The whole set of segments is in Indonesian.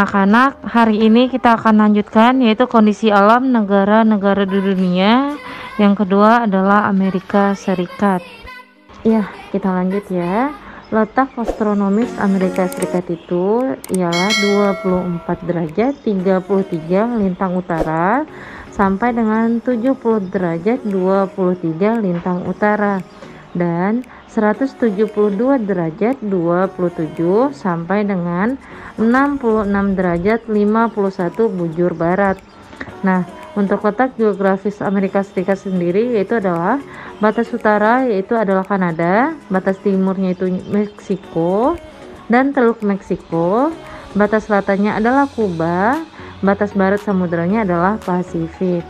Anak-anak, hari ini kita akan lanjutkan yaitu kondisi alam negara-negara di dunia. Yang kedua adalah Amerika Serikat. Ya, kita lanjut ya. Letak astronomis Amerika Serikat itu ialah 24 derajat 33 lintang utara sampai dengan 70 derajat 23 lintang utara dan 172 derajat 27 sampai dengan 66 derajat 51 bujur barat. Nah, untuk letak geografis Amerika Serikat sendiri yaitu adalah batas utara yaitu adalah Kanada, batas timurnya itu Meksiko dan Teluk Meksiko, batas selatannya adalah Kuba, batas barat samudranya adalah Pasifik.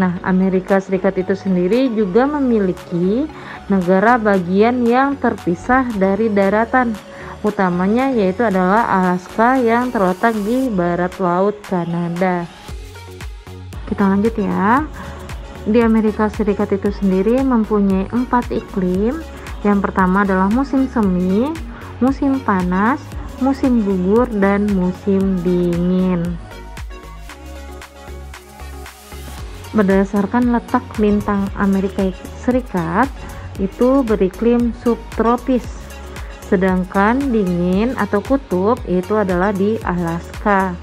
Nah, Amerika Serikat itu sendiri juga memiliki negara bagian yang terpisah dari daratan, utamanya yaitu adalah Alaska yang terletak di barat laut Kanada. Kita lanjut ya. Di Amerika Serikat itu sendiri mempunyai 4 iklim. Yang pertama adalah musim semi, musim panas, musim gugur, dan musim dingin. Berdasarkan letak lintang Amerika Serikat itu beriklim subtropis, sedangkan dingin atau kutub itu adalah di Alaska.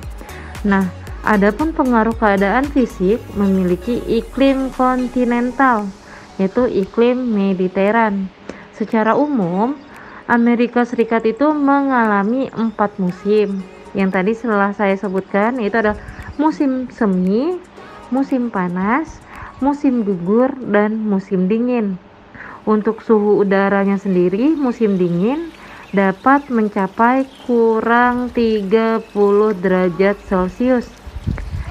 Nah, adapun pengaruh keadaan fisik memiliki iklim kontinental, yaitu iklim Mediteran. Secara umum, Amerika Serikat itu mengalami 4 musim. Yang tadi setelah saya sebutkan itu ada musim semi, musim panas, musim gugur, dan musim dingin. Untuk suhu udaranya sendiri, musim dingin dapat mencapai kurang 30 derajat Celcius.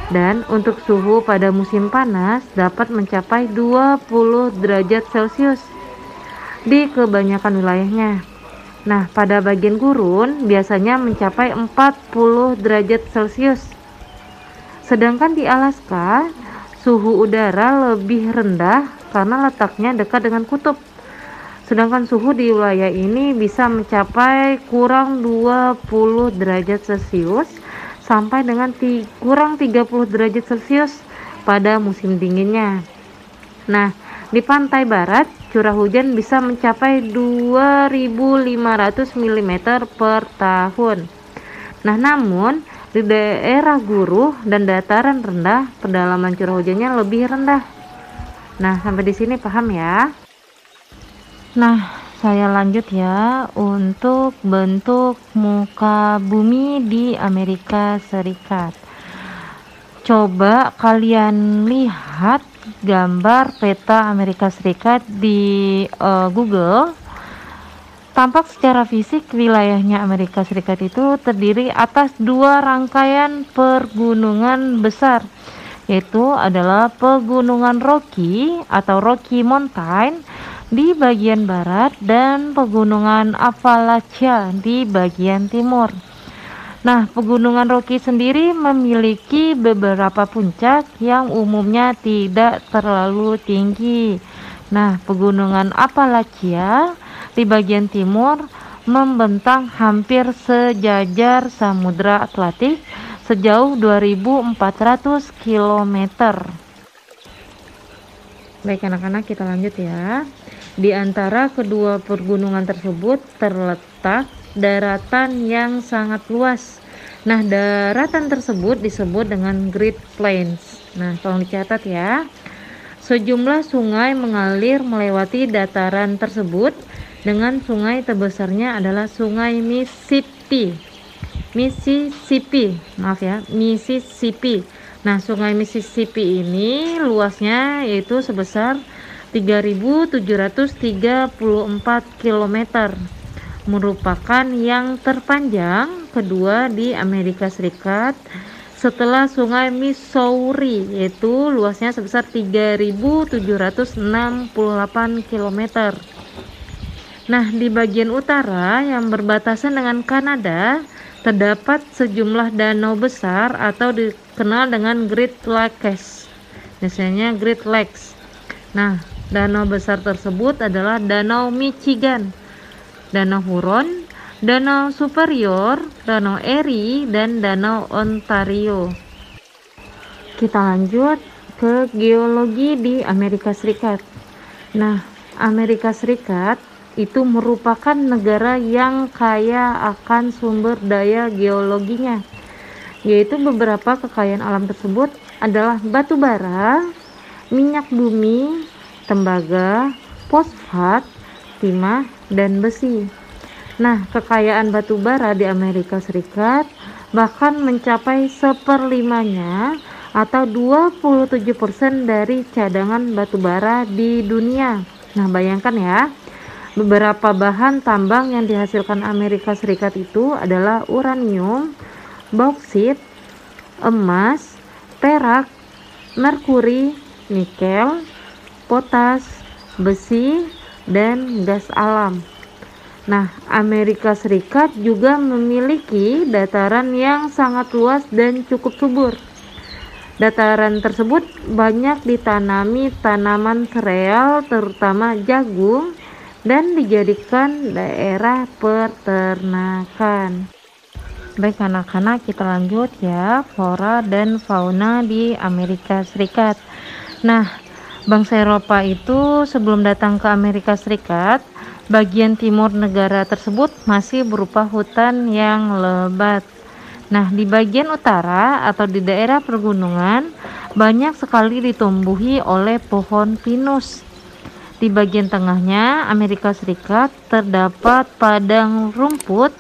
Dan untuk suhu pada musim panas dapat mencapai 20 derajat Celcius di kebanyakan wilayahnya. Nah, pada bagian gurun biasanya mencapai 40 derajat Celcius. Sedangkan di Alaska, suhu udara lebih rendah karena letaknya dekat dengan kutub. Sedangkan suhu di wilayah ini bisa mencapai kurang 20 derajat Celcius sampai dengan kurang 30 derajat Celcius pada musim dinginnya. Nah, di pantai barat curah hujan bisa mencapai 2.500 mm per tahun. Nah, namun di daerah guruh dan dataran rendah kedalaman curah hujannya lebih rendah. Nah, sampai di sini paham ya? Nah, saya lanjut ya untuk bentuk muka bumi di Amerika Serikat. Coba kalian lihat gambar peta Amerika Serikat di Google. Tampak secara fisik wilayahnya Amerika Serikat itu terdiri atas 2 rangkaian pegunungan besar, yaitu adalah pegunungan Rocky atau Rocky Mountain di bagian barat dan pegunungan Appalachia di bagian timur. Nah, pegunungan Rocky sendiri memiliki beberapa puncak yang umumnya tidak terlalu tinggi. Nah, pegunungan Appalachia di bagian timur membentang hampir sejajar Samudra Atlantik sejauh 2.400 km. Baik anak-anak, kita lanjut ya. Di antara kedua pegunungan tersebut terletak daratan yang sangat luas. Nah, daratan tersebut disebut dengan Great Plains. Nah, tolong dicatat ya. Sejumlah sungai mengalir melewati dataran tersebut, dengan sungai terbesarnya adalah Sungai Mississippi. Mississippi. Nah, Sungai Mississippi ini luasnya yaitu sebesar 3.734 km, merupakan yang terpanjang kedua di Amerika Serikat setelah Sungai Missouri, yaitu luasnya sebesar 3.768 km. Nah, di bagian utara yang berbatasan dengan Kanada terdapat sejumlah danau besar atau dikenal dengan Great Lakes. Biasanya Great Lakes. Nah, danau besar tersebut adalah Danau Michigan, Danau Huron, Danau Superior, Danau Erie, dan Danau Ontario. Kita lanjut ke geologi di Amerika Serikat. Nah, Amerika Serikat itu merupakan negara yang kaya akan sumber daya geologinya, yaitu beberapa kekayaan alam tersebut adalah batu bara, minyak bumi, tembaga, fosfat, timah, dan besi. Nah, kekayaan batu bara di Amerika Serikat bahkan mencapai 1/5-nya atau 27% dari cadangan batu bara di dunia. Nah, bayangkan ya, beberapa bahan tambang yang dihasilkan Amerika Serikat itu adalah uranium, bauksit, emas, perak, merkuri, nikel, potas, besi, dan gas alam. Nah, Amerika Serikat juga memiliki dataran yang sangat luas dan cukup subur. Dataran tersebut banyak ditanami tanaman sereal terutama jagung dan dijadikan daerah peternakan. Baik anak-anak, kita lanjut ya, flora dan fauna di Amerika Serikat. Nah, bangsa Eropa itu sebelum datang ke Amerika Serikat, bagian timur negara tersebut masih berupa hutan yang lebat. Nah, di bagian utara atau di daerah pergunungan banyak sekali ditumbuhi oleh pohon pinus. Di bagian tengahnya Amerika Serikat terdapat padang rumput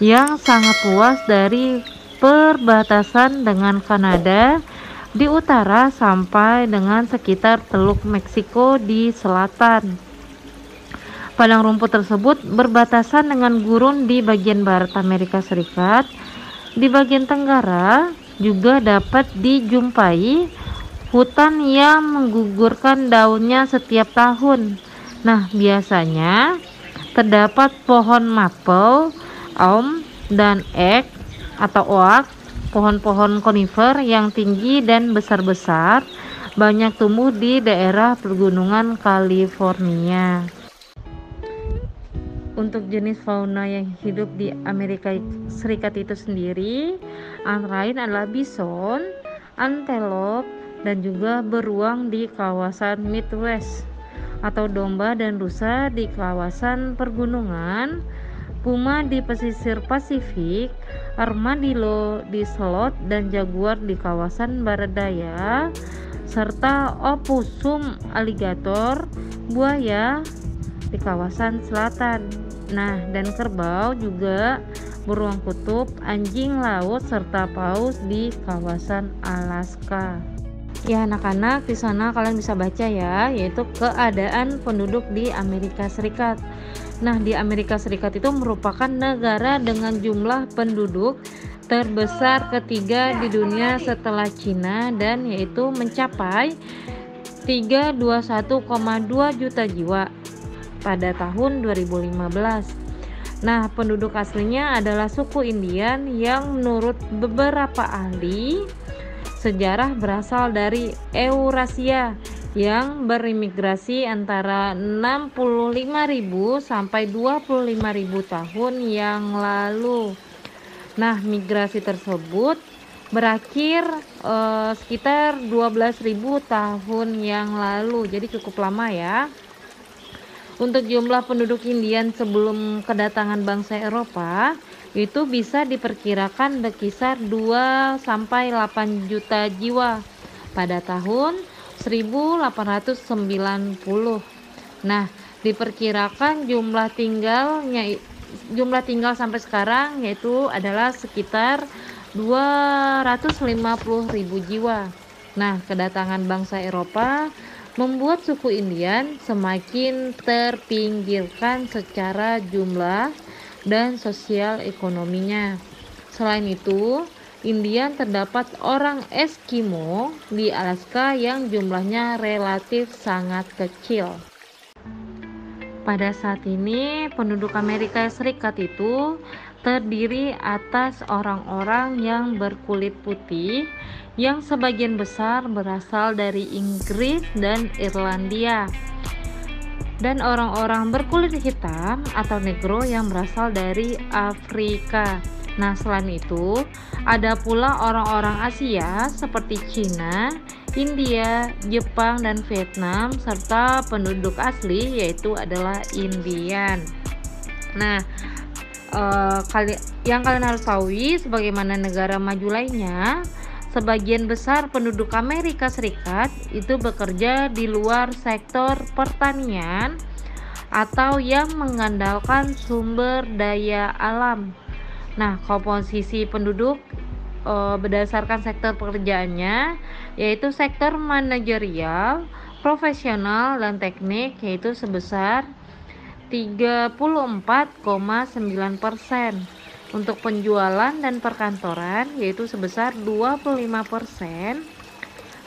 yang sangat luas dari perbatasan dengan Kanada di utara sampai dengan sekitar Teluk Meksiko di selatan. Padang rumput tersebut berbatasan dengan gurun di bagian barat Amerika Serikat. Di bagian tenggara juga dapat dijumpai hutan yang menggugurkan daunnya setiap tahun. Nah, biasanya terdapat pohon maple, elm, dan oak, pohon-pohon konifer yang tinggi dan besar-besar, banyak tumbuh di daerah pergunungan California. Untuk jenis fauna yang hidup di Amerika Serikat itu sendiri antara lain adalah bison, antelope, dan juga beruang di kawasan Midwest, atau domba dan rusa di kawasan pergunungan, puma di pesisir Pasifik, armadillo di Slot, dan jaguar di kawasan barat daya, serta opossum alligator, buaya di kawasan selatan. Nah, dan kerbau juga, beruang kutub, anjing laut, serta paus di kawasan Alaska. Ya anak-anak, di sana kalian bisa baca ya, yaitu keadaan penduduk di Amerika Serikat. Nah, di Amerika Serikat itu merupakan negara dengan jumlah penduduk terbesar ketiga di dunia setelah Cina, dan yaitu mencapai 321,2 juta jiwa pada tahun 2015. Nah, penduduk aslinya adalah suku Indian yang menurut beberapa ahli sejarah berasal dari Eurasia yang berimigrasi antara 65.000 sampai 25.000 tahun yang lalu. Nah, migrasi tersebut berakhir sekitar 12.000 tahun yang lalu, jadi cukup lama ya. Untuk jumlah penduduk Indian sebelum kedatangan bangsa Eropa itu bisa diperkirakan berkisar 2 sampai 8 juta jiwa pada tahun 1890. Nah, diperkirakan jumlah tinggal sampai sekarang yaitu adalah sekitar 250.000 jiwa. Nah, kedatangan bangsa Eropa membuat suku Indian semakin terpinggirkan secara jumlah dan sosial ekonominya. Selain itu, Indian terdapat orang Eskimo di Alaska yang jumlahnya relatif sangat kecil. Pada saat ini, penduduk Amerika Serikat itu terdiri atas orang-orang yang berkulit putih yang sebagian besar berasal dari Inggris dan Irlandia. dan orang-orang berkulit hitam atau negro yang berasal dari Afrika. Nah, selain itu, ada pula orang-orang Asia seperti Cina, India, Jepang, dan Vietnam, serta penduduk asli yaitu adalah Indian. Nah, yang kalian harus tahu sebagaimana negara maju lainnya, sebagian besar penduduk Amerika Serikat itu bekerja di luar sektor pertanian atau yang mengandalkan sumber daya alam. Nah, komposisi penduduk berdasarkan sektor pekerjaannya yaitu sektor manajerial, profesional, dan teknik yaitu sebesar 34,9%. Untuk penjualan dan perkantoran yaitu sebesar 25%,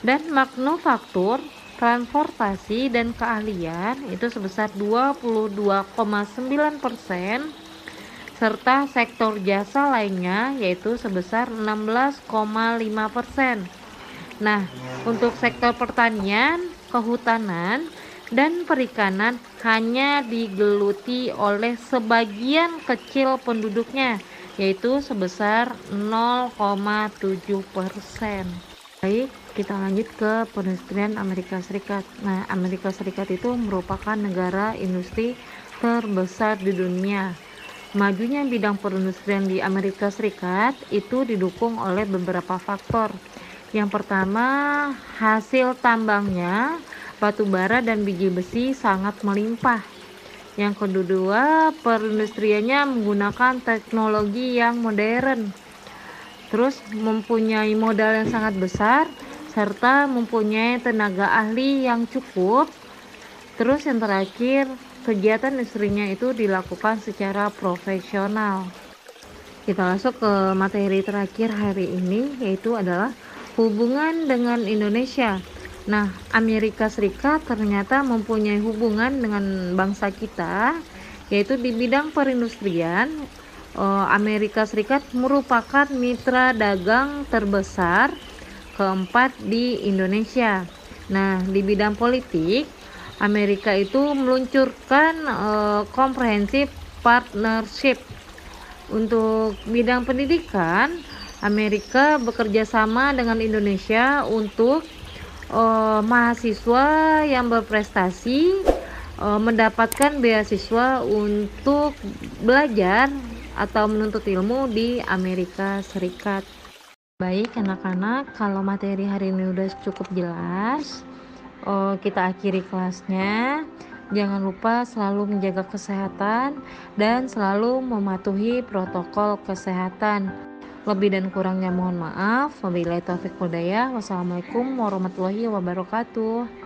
dan manufaktur, transportasi, dan keahlian itu sebesar 22,9%, serta sektor jasa lainnya yaitu sebesar 16,5%. Nah, untuk sektor pertanian, kehutanan, dan perikanan hanya digeluti oleh sebagian kecil penduduknya, yaitu sebesar 0,7%. Baik, kita lanjut ke perindustrian Amerika Serikat. Nah, Amerika Serikat itu merupakan negara industri terbesar di dunia. Majunya bidang perindustrian di Amerika Serikat itu didukung oleh beberapa faktor. Yang pertama, hasil tambangnya, batu bara dan biji besi sangat melimpah. Yang kedua, perindustriannya menggunakan teknologi yang modern. Terus mempunyai modal yang sangat besar serta mempunyai tenaga ahli yang cukup. Terus yang terakhir, kegiatan industrinya itu dilakukan secara profesional. Kita masuk ke materi terakhir hari ini, yaitu adalah hubungan dengan Indonesia. Nah, Amerika Serikat ternyata mempunyai hubungan dengan bangsa kita, yaitu di bidang perindustrian. Amerika Serikat merupakan mitra dagang terbesar keempat di Indonesia. Nah, di bidang politik, Amerika itu meluncurkan comprehensive partnership. Untuk bidang pendidikan, Amerika bekerja sama dengan Indonesia untuk mahasiswa yang berprestasi mendapatkan beasiswa untuk belajar atau menuntut ilmu di Amerika Serikat. Baik anak-anak, kalau materi hari ini udah cukup jelas, kita akhiri kelasnya. Jangan lupa selalu menjaga kesehatan dan selalu mematuhi protokol kesehatan. Lebih dan kurangnya mohon maaf. Wabillahi taufiq wal hidayah. Wassalamualaikum warahmatullahi wabarakatuh.